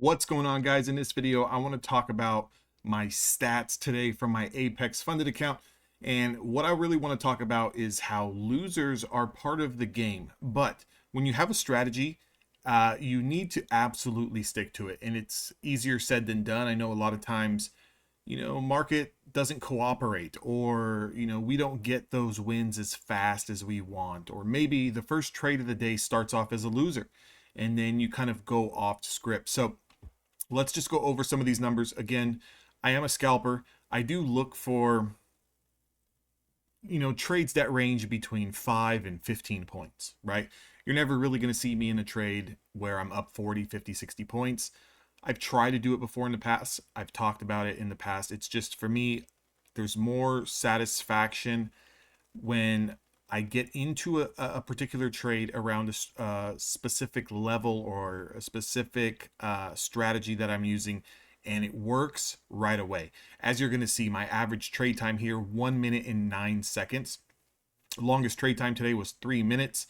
What's going on, guys? In this video I want to talk about my stats today from my Apex funded account, and what I really want to talk about is how losers are part of the game. But when you have a strategy, you need to absolutely stick to it, and it's easier said than done. I know a lot of times, market doesn't cooperate, or we don't get those wins as fast as we want, or maybe the first trade of the day starts off as a loser and then you kind of go off script. So let's just go over some of these numbers. Again, I am a scalper. I do look for, trades that range between 5 and 15 points, right? You're never really going to see me in a trade where I'm up 40, 50, 60 points. I've tried to do it before in the past. I've talked about it in the past. It's just, for me, there's more satisfaction when I get into a particular trade around a specific level or a specific strategy that I'm using, and it works right away. As you're going to see, my average trade time here, 1 minute and 9 seconds. The longest trade time today was 3 minutes.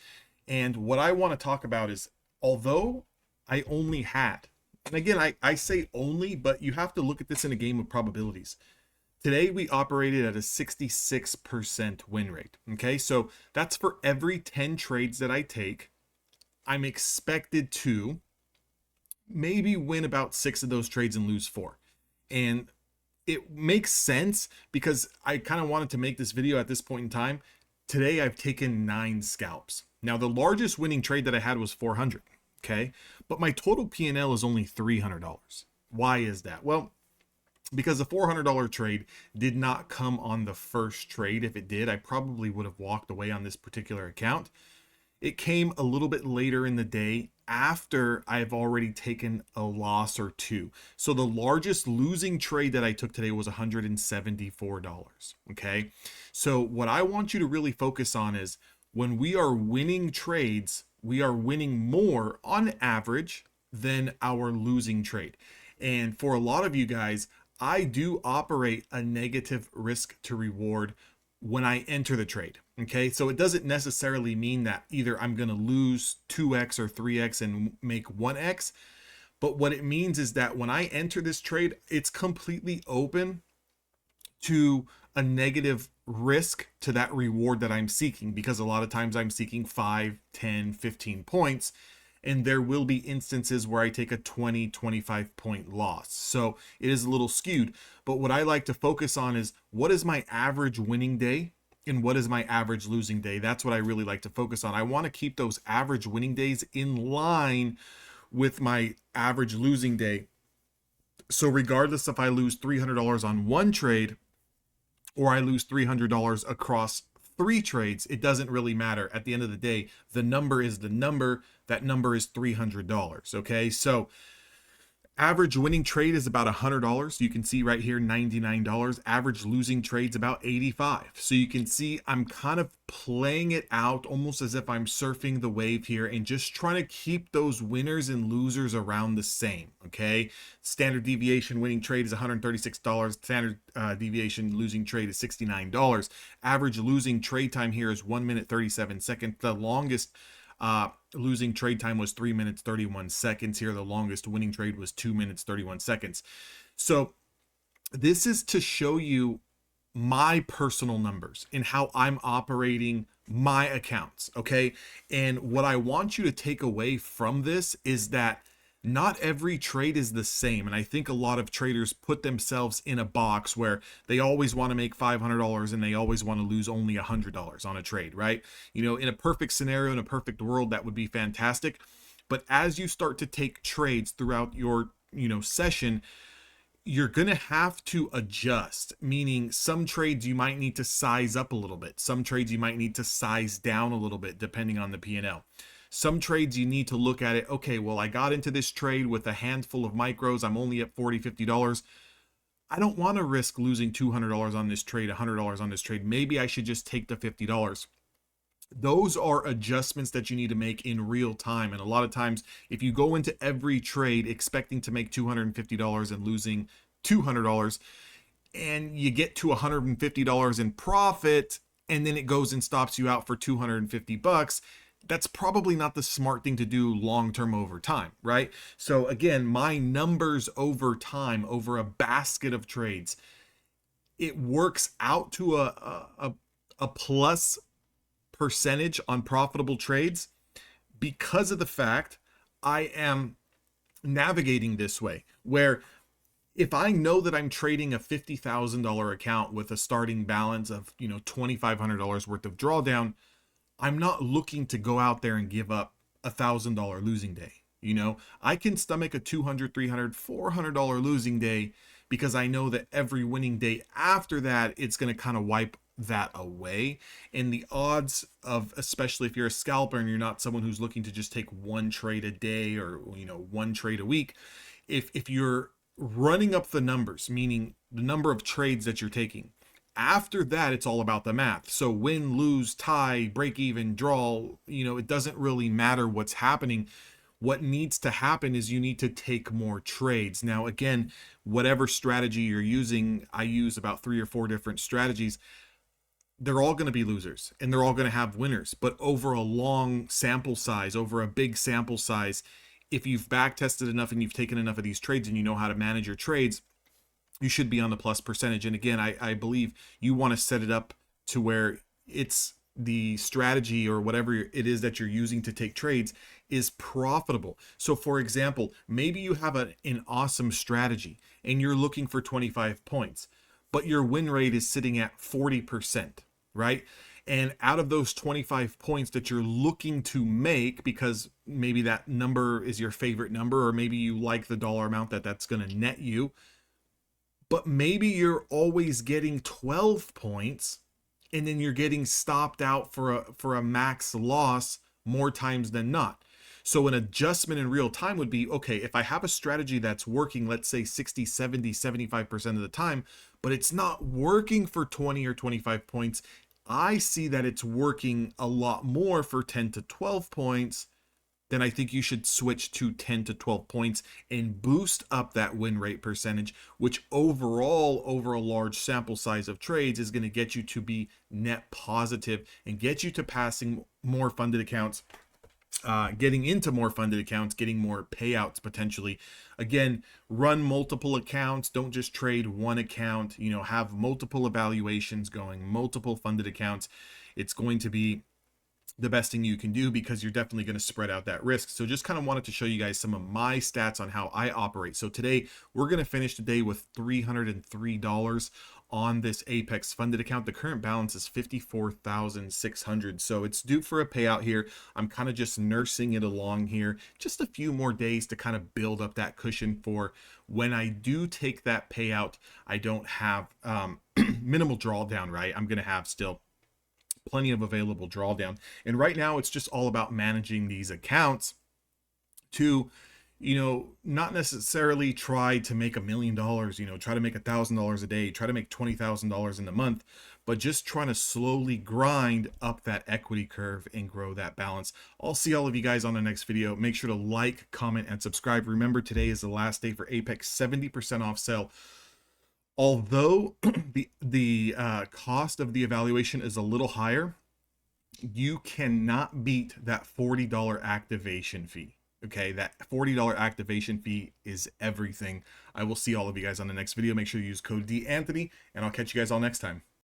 And what I want to talk about is, although I only had, and again, I say only, but you have to look at this in a game of probabilities. Today, we operated at a 66% win rate. Okay, so that's for every 10 trades that I take. I'm expected to maybe win about 6 of those trades and lose 4. And it makes sense because I kind of wanted to make this video at this point in time. Today, I've taken 9 scalps. Now, the largest winning trade that I had was 400. Okay, but my total P&L is only $300. Why is that? Well, because the $400 trade did not come on the first trade. If it did, I probably would have walked away on this particular account. It came a little bit later in the day after I've already taken a loss or 2. So the largest losing trade that I took today was $174. Okay. So what I want you to really focus on is, when we are winning trades, we are winning more on average than our losing trade. And for a lot of you guys, I do operate a negative risk to reward when I enter the trade. Okay, so it doesn't necessarily mean that either I'm going to lose 2x or 3x and make 1x, but what it means is that when I enter this trade, it's completely open to a negative risk to that reward that I'm seeking, because a lot of times I'm seeking 5, 10, 15 points. And there will be instances where I take a 20, 25 point loss. So it is a little skewed. But what I like to focus on is, what is my average winning day and what is my average losing day? That's what I really like to focus on. I want to keep those average winning days in line with my average losing day. So regardless if I lose $300 on one trade or I lose $300 across 3 trades, it doesn't really matter. At the end of the day, the number is the number. That number is $300. Okay, so average winning trade is about $100. You can see right here, $99. Average losing trade's about $85. So you can see I'm kind of playing it out almost as if I'm surfing the wave here and just trying to keep those winners and losers around the same. Okay, standard deviation winning trade is $136. Standard deviation losing trade is $69. Average losing trade time here is 1 minute 37 seconds. The longest losing trade time was 3 minutes 31 seconds here. The longest winning trade was 2 minutes 31 seconds. So this is to show you my personal numbers and how I'm operating my accounts. Okay, and what I want you to take away from this is that not every trade is the same. And I think a lot of traders put themselves in a box where they always want to make $500 and they always want to lose only $100 on a trade, right? In a perfect scenario, in a perfect world, that would be fantastic. But as you start to take trades throughout your, session, you're going to have to adjust, meaning some trades you might need to size up a little bit. Some trades you might need to size down a little bit, depending on the P&L. Some trades you need to look at it, okay, well, I got into this trade with a handful of micros. I'm only at $40, $50. I don't want to risk losing $200 on this trade, $100 on this trade. Maybe I should just take the $50. Those are adjustments that you need to make in real time. And a lot of times, if you go into every trade expecting to make $250 and losing $200, and you get to $150 in profit, and then it goes and stops you out for $250, that's probably not the smart thing to do long term over time, right? So again, my numbers over time, over a basket of trades, it works out to a plus percentage on profitable trades because of the fact I am navigating this way, where if I know that I'm trading a $50,000 account with a starting balance of, $2,500 worth of drawdown, I'm not looking to go out there and give up $1,000 losing day. I can stomach a $200, $300, $400 losing day because I know that every winning day after that, it's going to kind of wipe that away. And the odds of, especially if you're a scalper and you're not someone who's looking to just take one trade a day or, one trade a week, if you're running up the numbers, meaning the number of trades that you're taking, after that, it's all about the math. So win, lose, tie, break even, draw, it doesn't really matter what's happening. What needs to happen is you need to take more trades. Now, again, whatever strategy you're using, I use about 3 or 4 different strategies. They're all going to be losers and they're all going to have winners. But over a long sample size, over a big sample size, if you've back tested enough and you've taken enough of these trades and you know how to manage your trades, you should be on the plus percentage. And again, I believe you want to set it up to where it's the strategy or whatever it is that you're using to take trades is profitable. So for example, maybe you have an awesome strategy and you're looking for 25 points, but your win rate is sitting at 40%, right? And out of those 25 points that you're looking to make, because maybe that number is your favorite number, or maybe you like the dollar amount that's going to net you, but maybe you're always getting 12 points and then you're getting stopped out for a max loss more times than not. So an adjustment in real time would be, okay, if I have a strategy that's working, let's say 60, 70, 75% of the time, but it's not working for 20 or 25 points, I see that it's working a lot more for 10 to 12 points, then I think you should switch to 10 to 12 points and boost up that win rate percentage, which overall, over a large sample size of trades, is going to get you to be net positive and get you to passing more funded accounts, getting into more funded accounts, getting more payouts potentially. Again, run multiple accounts. Don't just trade one account. Have multiple evaluations going, multiple funded accounts. It's going to be the best thing you can do because you're definitely going to spread out that risk. So just kind of wanted to show you guys some of my stats on how I operate. So today we're going to finish the day with $303 on this Apex funded account. The current balance is $54,600. So it's due for a payout here. I'm kind of just nursing it along here. Just a few more days to kind of build up that cushion for when I do take that payout. I don't have minimal drawdown, right? I'm going to have still plenty of available drawdown. And right now it's just all about managing these accounts to, not necessarily try to make $1 million, try to make $1,000 a day, try to make $20,000 in a month, but just trying to slowly grind up that equity curve and grow that balance. I'll see all of you guys on the next video. Make sure to like, comment, and subscribe. Remember, today is the last day for Apex 70% off sale. Although the cost of the evaluation is a little higher, you cannot beat that $40 activation fee. Okay, that $40 activation fee is everything. I will see all of you guys on the next video. Make sure you use code DAnthony, and I'll catch you guys all next time.